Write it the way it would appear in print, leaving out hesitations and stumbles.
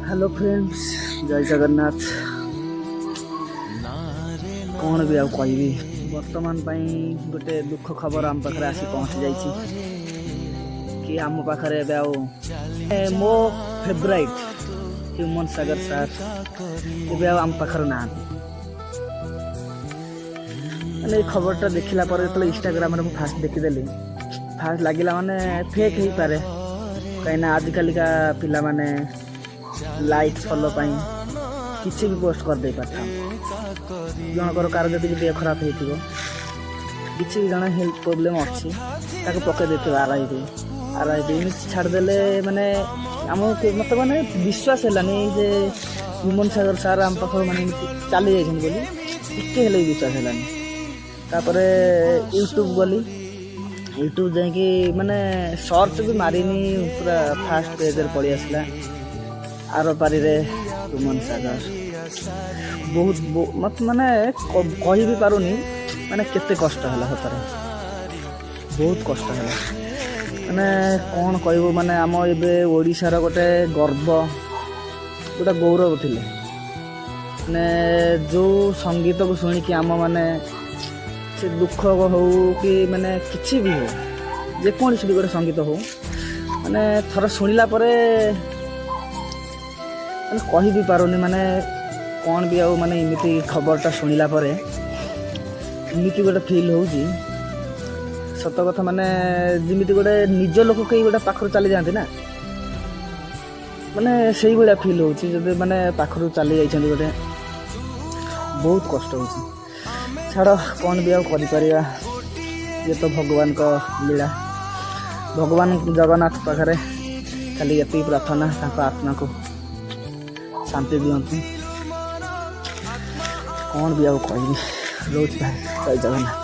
Hello friends, जय जगन्नाथ। कौन भी आउ कहबी, वर्तमान गोटे दुख खबर आम पाखे आसी पहुँची जाइए कि आम पाखे मो फेवराइट ह्यूमन सागर सार ए आम पाखर ना मैंने खबरटा देखला जो इंस्टाग्राम फास्ट देखीदेली फास्ट लगे माने फेक हो पारे कहीं आजिकल का पिला माने लाइक फॉलो किसी भी पोस्ट कर दे पाता जनकर कार जब देह खराब हो किसी भी जन हेल्थ प्रोब्लेम अच्छी पकई दे आरआईबी छाड़देले माने आम मत माने विश्वास है जे ह्यूमन सागर सार आम पाख माने चली जाइए टिके विश्वास है। यूट्यूब गली यूट्यूब जाकि माने सर्च भी मारिनी पूरा फास्ट पेज पड़ी आसला आर पारी ह्यूमन सागर बहुत मत माने कही भी पारुनी माने केते कष्ट है सतरे बहुत कष्ट है माने कौन कहबो माने आम एबे ओडिशार गोटे गर्व गोटे गौरव थिले माने जो संगीत को शुणिकी आम माने से दुख हो कि माने किसी भी हो जेकोसी भी गोटे संगीत हो माने थर शुणिला परे माने कही भी पारुनी माने कौन भी आउ माने इमिति खबरटा शुणिला परे इमिति गोटे फील होउची सत कथा माने जिमिति गोटे निज लोक कई गोटे पाखर चली जाते ना माने सही भाया फील होउची जब माने पाखर चली जाइछन्ती गोटे बहुत कष्ट होउची छाड़ कौन भी आउे ये तो भगवान का लीला भगवान जगन्नाथ पाखे खाली ये प्रार्थना आत्मा को शांति दिंतु कौन भी आउ कहबी रोज भाई जय जगन्नाथ।